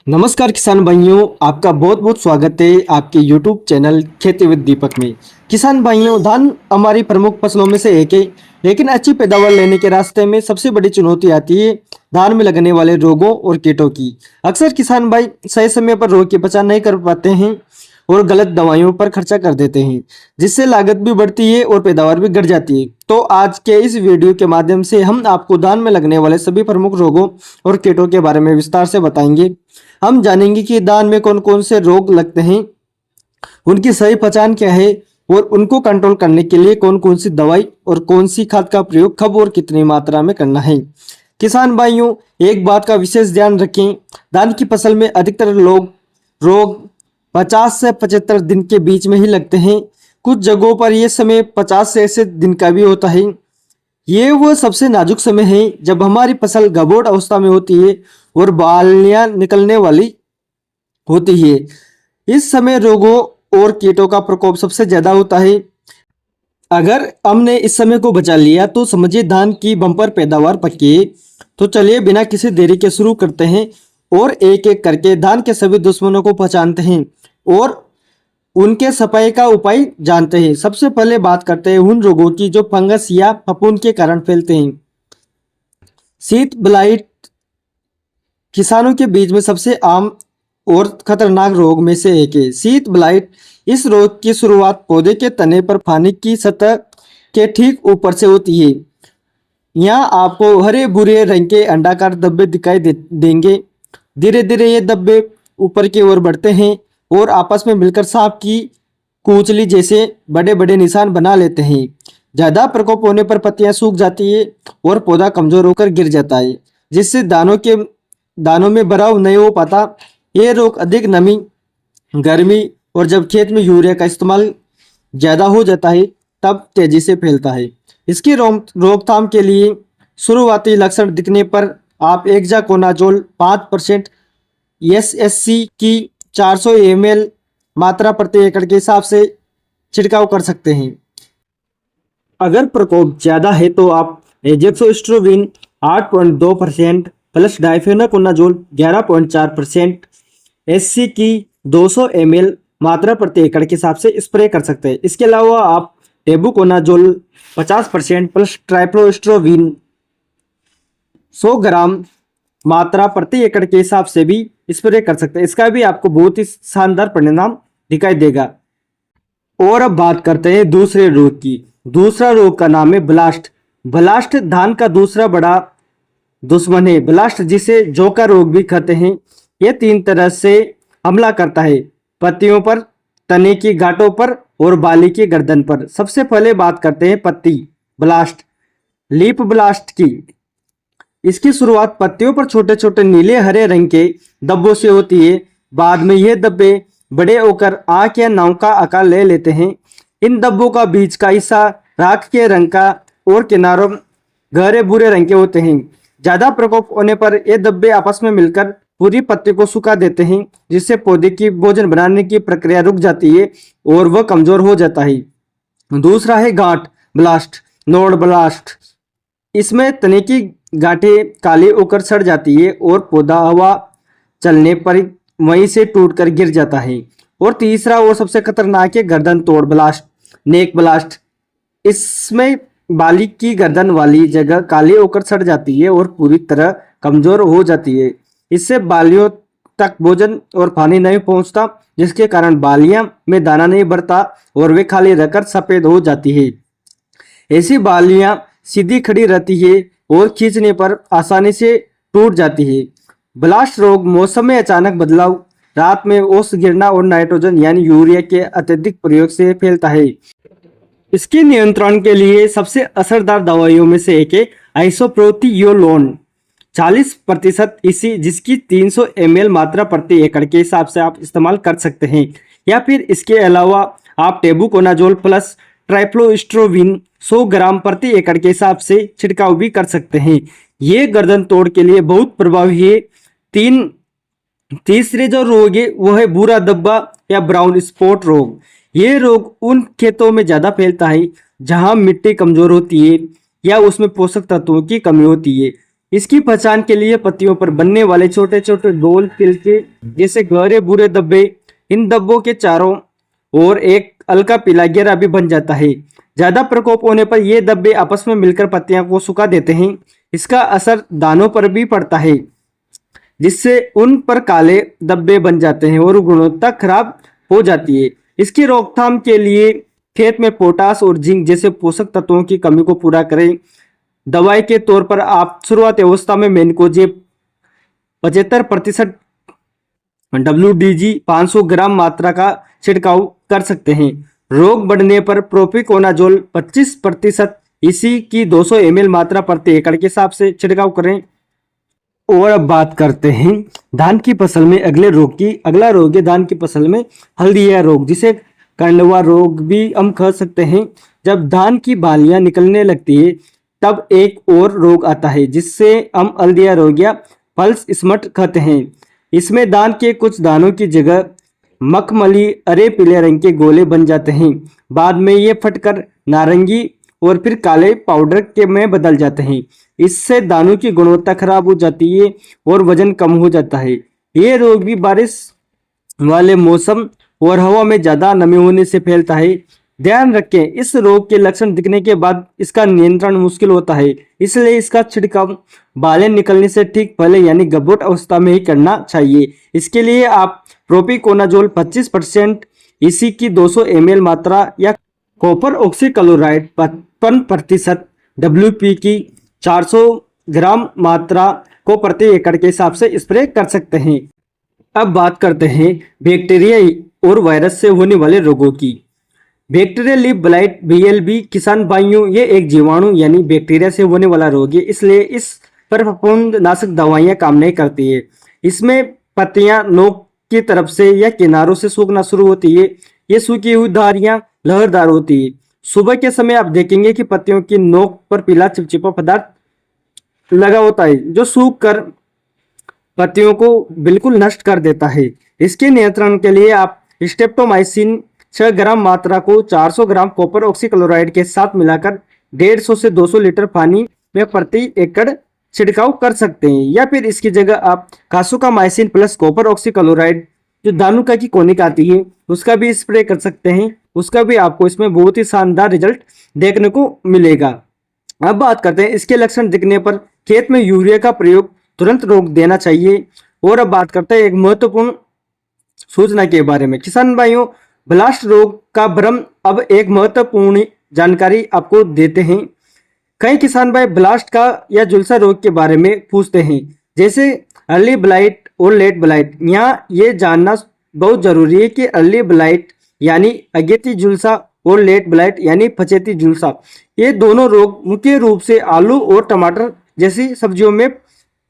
नमस्कार किसान भाइयों, आपका बहुत बहुत स्वागत है आपके YouTube चैनल खेती विद दीपक में। किसान भाइयों, धान हमारी प्रमुख फसलों में से एक है, लेकिन अच्छी पैदावार लेने के रास्ते में सबसे बड़ी चुनौती आती है धान में लगने वाले रोगों और कीटों की। अक्सर किसान भाई सही समय पर रोग की पहचान नहीं कर पाते हैं और गलत दवाइयों पर खर्चा कर देते हैं, जिससे लागत भी बढ़ती है और पैदावार भी घट जाती है। तो आज के इस वीडियो के माध्यम से हम आपको धान में लगने वाले सभी प्रमुख रोगों और कीटों के बारे में विस्तार से बताएंगे। हम जानेंगे कि धान में कौन कौन से रोग लगते हैं, उनकी सही पहचान क्या है और उनको कंट्रोल करने के लिए कौन कौन सी दवाई और कौन सी खाद का प्रयोग कब और कितनी मात्रा में करना है। किसान भाइयों, एक बात का विशेष ध्यान रखें, धान की फसल में अधिकतर रोग 50 से 75 दिन के बीच में ही लगते हैं। कुछ जगहों पर यह समय 50 से ऐसे दिन का भी होता है। ये वो सबसे नाजुक समय है जब हमारी फसल गबोड़ अवस्था में होती है और बालियां निकलने वाली होती है। इस समय रोगों और कीटों का प्रकोप सबसे ज्यादा होता है। अगर हमने इस समय को बचा लिया तो समझिए धान की बम्पर पैदावार पक्की है। तो चलिए बिना किसी देरी के शुरू करते हैं और एक एक करके धान के सभी दुश्मनों को पहचानते हैं और उनके सफाई का उपाय जानते हैं। सबसे पहले बात करते हैं उन रोगों की जो फंगस या फफूंद के कारण फैलते हैं। शीत ब्लाइट किसानों के बीच में सबसे आम और खतरनाक रोग में से एक है। शीत ब्लाइट इस रोग की शुरुआत पौधे के तने पर पानी की सतह के ठीक ऊपर से होती है। यहाँ आपको हरे भूरे रंग के अंडाकार धब्बे दिखाई देंगे। धीरे धीरे ये धब्बे ऊपर की ओर बढ़ते हैं और आपस में मिलकर सांप की कूचली जैसे बड़े बड़े निशान बना लेते हैं। ज्यादा प्रकोप होने पर पत्तियां सूख जाती है और पौधा कमजोर होकर गिर जाता है, जिससे दानों में भराव नहीं हो पाता। ये रोग अधिक नमी, गर्मी और जब खेत में यूरिया का इस्तेमाल ज्यादा हो जाता है तब तेजी से फैलता है। इसकी रोकथाम के लिए शुरुआती लक्षण दिखने पर आप एक्जाकोनाजोल 5% एसएससी की 400 ml मात्रा प्रति एकड़ के हिसाब से छिड़काव कर सकते हैं। अगर प्रकोप ज्यादा है तो आप एजेक्सोस्ट्रोबिन 8.2% प्लस डाइफेनाकोनाजोल 11.4% एससी की 200 ml मात्रा प्रति एकड़ के हिसाब से स्प्रे कर सकते हैं। इसके अलावा आप टेबुकोनाजोल 50% प्लस ट्राइफ्लोस्ट्रोबिन 100 ग्राम मात्रा प्रति एकड़ के हिसाब से भी स्प्रे कर सकते हैं। इसका भी आपको बहुत ही शानदार परिणाम दिखाई देगा। और अब बात करते हैं दूसरे रोग की। दूसरा रोग का नाम है ब्लास्ट। ब्लास्ट धान का दूसरा बड़ा दुश्मन है। ब्लास्ट जिसे जोका रोग भी कहते हैं, यह 3 तरह से हमला करता है: पत्तियों पर, तने की गांठों पर और बाली की गर्दन पर। सबसे पहले बात करते हैं पत्ती ब्लास्ट, लीफ ब्लास्ट की। इसकी शुरुआत पत्तियों पर छोटे छोटे नीले हरे रंग के धब्बों से होती है। बाद में ये धब्बे बड़े होकर आंख या नाव का आकार ले लेते हैं। इन धब्बों का बीच का हिस्सा राख के रंग का और किनारों गहरे भूरे रंग के होते हैं। ज्यादा प्रकोप होने पर ये धब्बे आपस में मिलकर पूरी पत्ती को सुखा देते हैं, जिससे पौधे की भोजन बनाने की प्रक्रिया रुक जाती है और वह कमजोर हो जाता है। दूसरा है गांठ ब्लास्ट, नोड ब्लास्ट। इसमें तने की गांठें काली होकर सड़ जाती है और पौधा हवा चलने पर वहीं से टूटकर गिर जाता है। और तीसरा और सबसे खतरनाक है गर्दन तोड़ ब्लास्ट, नेक ब्लास्ट। इसमें बाली की गर्दन वाली जगह काली होकर सड़ जाती है और पूरी तरह कमजोर हो जाती है। इससे बालियों तक भोजन और पानी नहीं पहुंचता, जिसके कारण बालियां में दाना नहीं बढ़ता और वे खाली रहकर सफेद हो जाती है। ऐसी बालियां सीधी खड़ी रहती है और खींचने पर आसानी से टूट जाती है। ब्लास्ट रोग मौसम में अचानक बदलाव, रात में ओस गिरना और नाइट्रोजन यानी यूरिया के अत्यधिक प्रयोग से फैलता है। इसके नियंत्रण के लिए सबसे असरदार दवाइयों में से एक है आइसोप्रोथियोलोन 40% इसी, जिसकी 300 ml मात्रा प्रति एकड़ के हिसाब से आप इस्तेमाल कर सकते हैं। या फिर इसके अलावा आप टेबुकोनाजोल प्लस ट्राइफ्लोस्ट्रोबिन 100 ग्राम प्रति एकड़ के हिसाब से छिड़काव भी कर सकते हैं। ये गर्दन तोड़ के लिए बहुत प्रभावी है। तीसरे जो रोग है वह है भूरा धब्बा या ब्राउन स्पॉट रोग। ये रोग उन खेतों में ज्यादा फैलता है जहां मिट्टी कमजोर होती है या उसमें पोषक तत्वों की कमी होती है। इसकी पहचान के लिए पत्तियों पर बनने वाले छोटे छोटे गोल तिलके जैसे गहरे भूरे धब्बे, इन धब्बों के चारों ओर एक हल्का पीला घेरा भी बन जाता है। ज्यादा प्रकोप होने पर ये धब्बे आपस में मिलकर पत्तियों को सुखा देते हैं। इसका असर दानों पर भी पड़ता है, जिससे उन पर काले धब्बे बन जाते हैं और गुणवत्ता खराब हो जाती है। इसकी रोकथाम के लिए खेत में पोटास और जिंक जैसे पोषक तत्वों की कमी को पूरा करें। दवाई के तौर पर आप शुरुआती अवस्था में मेनकोजेब 75% WDG 500 ग्राम मात्रा का छिड़काव कर सकते हैं। रोग बढ़ने पर प्रोपिकोनाजोल 25% इसी की 200 ml मात्रा प्रति एकड़ के हिसाब से छिड़काव करें। और अब बात करते हैं धान की फसल में अगले रोग की। अगला रोग है धान की फसल में हल्दिया रोग, जिसे कंडवा रोग भी हम कह सकते हैं। जब धान की बालियां निकलने लगती है तब एक और रोग आता है जिससे हम हल्दिया रोग या पल्स स्मट कहते हैं। इसमें धान के कुछ दानों की जगह मखमली हरे पीले रंग के गोले बन जाते हैं। बाद में ये फटकर नारंगी और फिर काले पाउडर के में बदल जाते हैं। इससे दानों की गुणवत्ता खराब हो जाती है और वजन कम हो जाता है। ये रोग भी बारिश वाले मौसम और हवा में ज्यादा नमी होने से फैलता है। ध्यान रखें, इस रोग के लक्षण दिखने के बाद इसका नियंत्रण मुश्किल होता है, इसलिए इसका छिड़काव बालें निकलने से ठीक पहले यानी गब्बोट अवस्था में ही करना चाहिए। इसके लिए आप प्रोपिकोनाजोल 25% इसी की 200 ml मात्रा या कॉपर ऑक्सीक्लोराइड 55% WP की 400 ग्राम मात्रा को प्रति एकड़ के हिसाब से स्प्रे कर सकते हैं। अब बात करते हैं बैक्टीरिया और वायरस से होने वाले रोगों की। बैक्टीरियल लीफ ब्लाइट BLB किसान भाइयों, ये एक जीवाणु यानी बैक्टीरिया से होने वाला रोग है, इसलिए इस पर फफूंदनाशक दवाइयां काम नहीं करती है। इसमें पत्तियां नोक की तरफ से या किनारों से सूखना शुरू होती है। ये सूखी हुई धारियां लहरदार होती है। सुबह के समय आप देखेंगे कि पत्तियों की नोक पर पीला चिपचिपा पदार्थ लगा होता है जो सूख कर पत्तियों को बिल्कुल नष्ट कर देता है। इसके नियंत्रण के लिए आप स्ट्रेप्टोमाइसिन 6 ग्राम मात्रा को 400 ग्राम कॉपर ऑक्सीक्लोराइड के साथ मिलाकर 150 से 200 लीटर पानी में प्रति एकड़ छिड़काव कर सकते हैं। या फिर इसकी जगह आप कासुकामाइसिन प्लस कॉपर ऑक्सीक्लोराइड जो धानुका की कोनिक आती है उसका भी स्प्रे कर सकते हैं। उसका भी आपको इसमें बहुत ही शानदार रिजल्ट देखने को मिलेगा। अब बात करते हैं इसके लक्षण दिखने पर खेत में यूरिया का प्रयोग तुरंत रोक देना चाहिए। और अब बात करते हैं एक महत्वपूर्ण सूचना के बारे में। किसान भाइयों, ब्लास्ट रोग का भ्रम अब एक महत्वपूर्ण जानकारी आपको देते हैं। कई किसान भाई ब्लास्ट का या झुलसा रोग के बारे में पूछते हैं, जैसे अर्ली ब्लाइट और लेट ब्लाइट। यहाँ ये जानना बहुत जरूरी है कि अर्ली ब्लाइट यानी अगेती झुलसा और लेट ब्लाइट यानी पछेती झुलसा, ये दोनों रोग मुख्य रूप से आलू और टमाटर जैसी सब्जियों में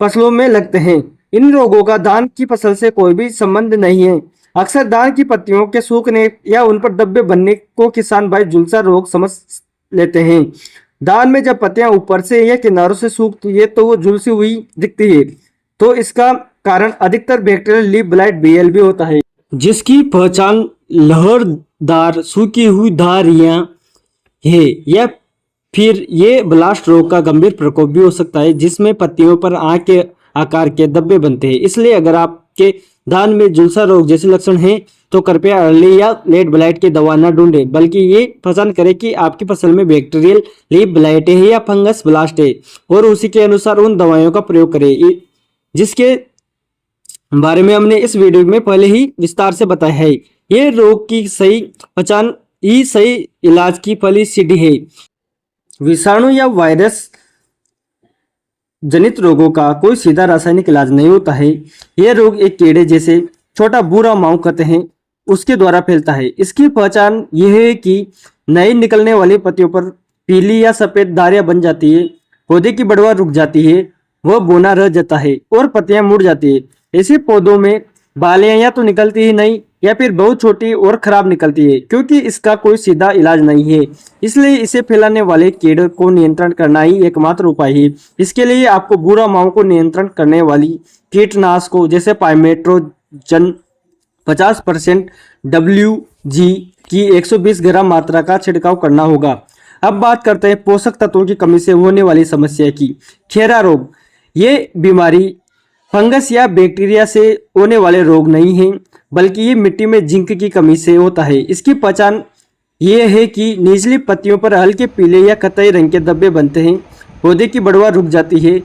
फसलों में लगते हैं। इन रोगों का धान की फसल से कोई भी संबंध नहीं है। अक्सर धान की पत्तियों के सूखने या उन पर धब्बे बनने को किसान भाई झुलसा रोग समझ लेते हैं। धान में जब पत्तियां ऊपर से या किनारों से सूखती है तो वो झुलसी हुई दिखती है, तो इसका कारण अधिकतर बैक्टीरियल लीफ ब्लाइट BLB होता है, जिसकी पहचान लहरदार सूखी हुई धारियां है। या फिर ये ब्लास्ट रोग का गंभीर प्रकोप भी हो सकता है, जिसमें पत्तियों पर आंख के आकार के धब्बे बनते हैं। इसलिए अगर आपके धान में झुलसा रोग जैसे लक्षण हैं तो कृपया अर्ली या लेट ब्लाइट की दवा न ढूंढें, बल्कि ये पहचान करें कि आपकी फसल में बैक्टीरियल लीफ ब्लाइट है या फंगस ब्लास्ट है और उसी के अनुसार उन दवाइयों का प्रयोग करें, जिसके बारे में हमने इस वीडियो में पहले ही विस्तार से बताया है। ये रोग की सही पहचान ही सही इलाज की पहली सीढ़ी है। विषाणु या वायरस जनित रोगों का कोई सीधा रासायनिक इलाज नहीं होता है। यह रोग एक कीड़े जैसे छोटा भूरा माऊ कहते हैं उसके द्वारा फैलता है। इसकी पहचान यह है कि नई निकलने वाली पत्तियों पर पीली या सफेद धारियां बन जाती है, पौधे की बढ़वार रुक जाती है, वह बोना रह जाता है और पत्तियां मुड़ जाती है। ऐसे पौधों में बालियां या तो निकलती ही नहीं या फिर बहुत छोटी और खराब निकलती है, क्योंकि इसका कोई सीधा इलाज नहीं है। इसलिए इसे फैलाने वाले कीड़े को नियंत्रण करना ही एकमात्र उपाय है। इसके लिए आपको भूरा माऊ को नियंत्रण करने वाली कीटनाशकों जैसे पाइमेट्रोजन 50% WG की 120 ग्राम मात्रा का छिड़काव करना होगा। अब बात करते हैं पोषक तत्वों की कमी से होने वाली समस्या की। खेरा रोग, ये बीमारी फंगस या बैक्टीरिया से होने वाले रोग नहीं है, बल्कि ये मिट्टी में जिंक की कमी से होता है। इसकी पहचान ये है कि निचली पत्तियों पर हल्के पीले या कत्थई रंग के धब्बे बनते हैं, पौधे की बढ़वार रुक जाती है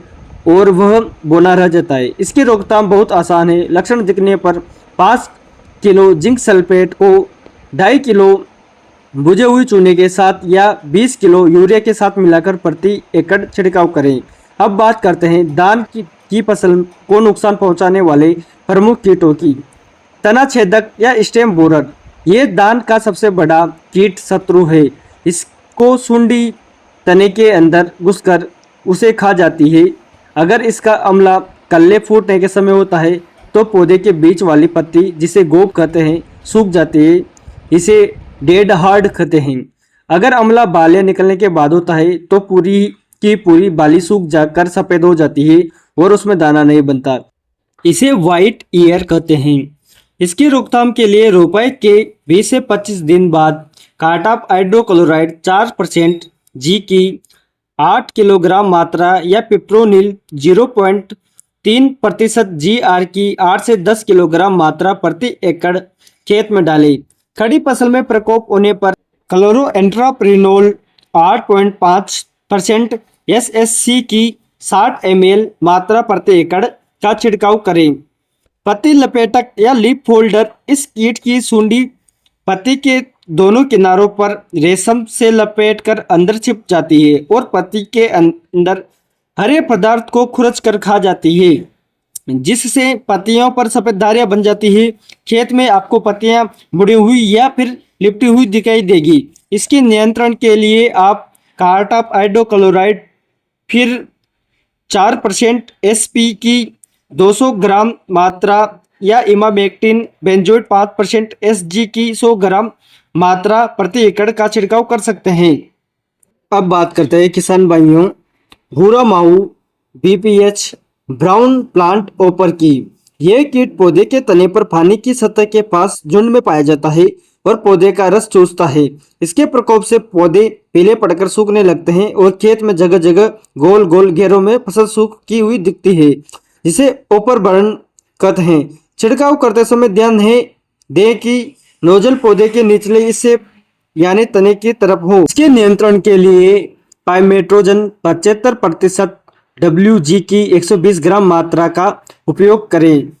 और वह बौना रह जाता है। इसकी रोकथाम बहुत आसान है। लक्षण दिखने पर 5 किलो जिंक सल्फेट को 2.5 किलो भुजे हुए चूने के साथ या 20 किलो यूरिया के साथ मिलाकर प्रति एकड़ छिड़काव करें। अब बात करते हैं धान की फसल को नुकसान पहुंचाने वाले प्रमुख कीटों की। तना छेदक या स्टेम बोरर, ये धान का सबसे बड़ा कीट शत्रु है। इसको सुंडी तने के अंदर घुसकर उसे खा जाती है। अगर इसका हमला कल्ले फूटने के समय होता है तो पौधे के बीच वाली पत्ती, जिसे गोब कहते हैं, सूख जाती है। इसे डेड हार्ड कहते हैं। अगर अमला बालें निकलने के बाद होता है तो पूरी की पूरी बाली सूख जाकर सफ़ेद हो जाती है और उसमें दाना नहीं बनता। इसे वाइट ईयर कहते हैं। इसकी रोकथाम के लिए रोपाई के 20 से 25 दिन बाद कार्टाप हाइड्रोक्लोराइड 4% जी की 8 किलोग्राम मात्रा या पिप्रोनिल 0.3% GR की 8 से 10 किलोग्राम मात्रा प्रति एकड़ खेत में डालें। खड़ी फसल में प्रकोप होने पर क्लोरोएंट्राप्रिनोल 8.5% SSC की 60 ml मात्रा प्रति एकड़ का छिड़काव करें। पत्ती लपेटक या लीफ फोल्डर, इस कीट की सूंडी पत्ती के दोनों किनारों पर रेशम से लपेटकर अंदर छिप जाती है और पत्ती के अंदर हरे पदार्थ को खुरच कर खा जाती है, जिससे पत्तियों पर सफेद धारियां बन जाती है। खेत में आपको पत्तियां मुड़ी हुई या फिर लिपटी हुई दिखाई देगी। इसके नियंत्रण के लिए आप कार्टाप हाइड्रोक्लोराइड फिर 4% SP की 200 ग्राम मात्रा या इमामेक्टिन बेंजोइट 5% SG की 100 ग्राम मात्रा प्रति एकड़ का छिड़काव कर सकते हैं। अब बात करते हैं किसान भाइयों भूरा माहू BPH ब्राउन प्लांट ओपर की। यह कीट पौधे के तने पर पानी की सतह के पास झुंड में पाया जाता है और पौधे का रस चूसता है। इसके प्रकोप से पौधे पीले पड़कर सूखने लगते हैं और खेत में जगह जगह गोल गोल घेरों में फसल सूखी हुई दिखती है, जिसे ओपर बर्न कहते हैं। छिड़काव करते समय ध्यान दें कि नोजल पौधे के निचले हिस्से यानी तने की तरफ हो। इसके नियंत्रण के लिए पाइमेट्रोजन 75% WG की 120 ग्राम मात्रा का उपयोग करें।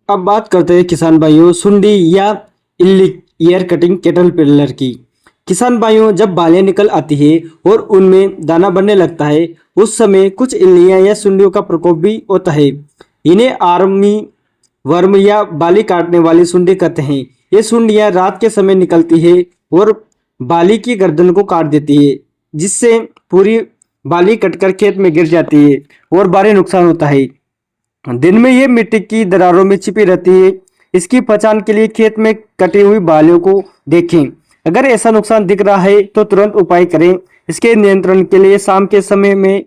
अब बात करते हैं किसान भाइयों सुंडी या इल्ली ईयर कटिंग कैटरपिलर की। किसान भाइयों जब बालें निकल आती है और उनमें दाना बनने लगता है, उस समय कुछ इल्लियां या सुंडियों का प्रकोप भी होता है। इन्हें आर्मी वर्म या बाली काटने वाली सुंडी कहते हैं। ये सुंडियां रात के समय निकलती है और बाली की गर्दन को काट देती है, जिससे पूरी बाली कटकर खेत में गिर जाती है और भारी नुकसान होता है। दिन में ये मिट्टी की दरारों में छिपी रहती है। इसकी पहचान के लिए खेत में कटी हुई बालियों को देखें। अगर ऐसा नुकसान दिख रहा है तो तुरंत उपाय करें। इसके नियंत्रण के लिए शाम के समय में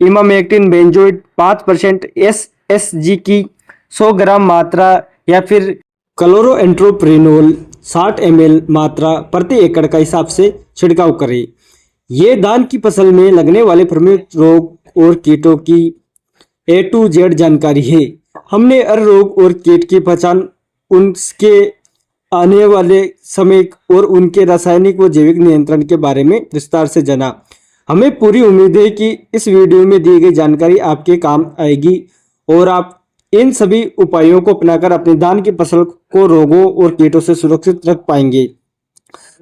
इमामेक्टिन बेंजोइट 5% SSG की 100 ग्राम मात्रा या फिर क्लोरोएंट्रोप्रिनोल 60 ml मात्रा प्रति एकड़ का हिसाब से छिड़काव करें। ये धान की फसल में लगने वाले प्रमुख रोग और कीटों की A to Z जानकारी है। हमने हर रोग और कीट की पहचान, उनके आने वाले समय और उनके रासायनिक व जैविक नियंत्रण के बारे में विस्तार से जाना। हमें पूरी उम्मीद है कि इस वीडियो में दी गई जानकारी आपके काम आएगी और आप इन सभी उपायों को अपनाकर अपनी धान की फसल को रोगों और कीटों से सुरक्षित रख पाएंगे,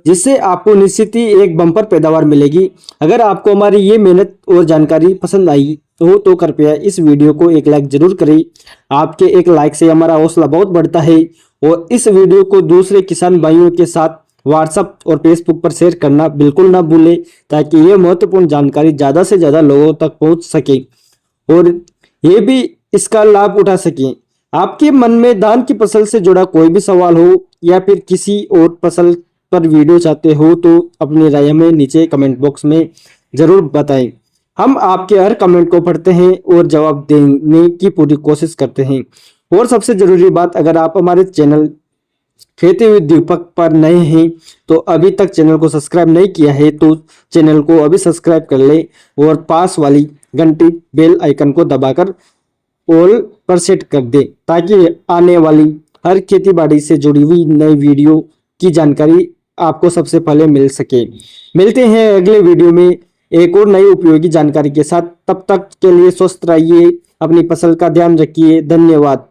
जिससे आपको निश्चित ही एक बम्पर पैदावार मिलेगी। अगर आपको हमारी ये मेहनत और जानकारी पसंद आई तो कृपया इस वीडियो को एक लाइक जरूर करें। आपके एक लाइक से हमारा हौसला बहुत बढ़ता है और इस वीडियो को दूसरे किसान भाइयों के साथ व्हाट्सएप और फेसबुक पर शेयर करना बिल्कुल ना भूलें, ताकि ये महत्वपूर्ण जानकारी ज़्यादा से ज़्यादा लोगों तक पहुंच सके और ये भी इसका लाभ उठा सकें। आपके मन में धान की फसल से जुड़ा कोई भी सवाल हो या फिर किसी और फसल पर वीडियो चाहते हो तो अपनी राय हमें नीचे कमेंट बॉक्स में ज़रूर बताएं। हम आपके हर कमेंट को पढ़ते हैं और जवाब देने की पूरी कोशिश करते हैं। और सबसे ज़रूरी बात, अगर आप हमारे चैनल खेती विद दीपक पर नए हैं तो अभी तक चैनल को सब्सक्राइब नहीं किया है तो चैनल को अभी सब्सक्राइब कर ले और पास वाली घंटी बेल आइकन को दबाकर ऑल पर सेट कर दें ताकि आने वाली हर खेती बाड़ी से जुड़ी हुई नई वीडियो की जानकारी आपको सबसे पहले मिल सके। मिलते हैं अगले वीडियो में एक और नई उपयोगी जानकारी के साथ। तब तक के लिए स्वस्थ रहिए, अपनी फसल का ध्यान रखिए। धन्यवाद।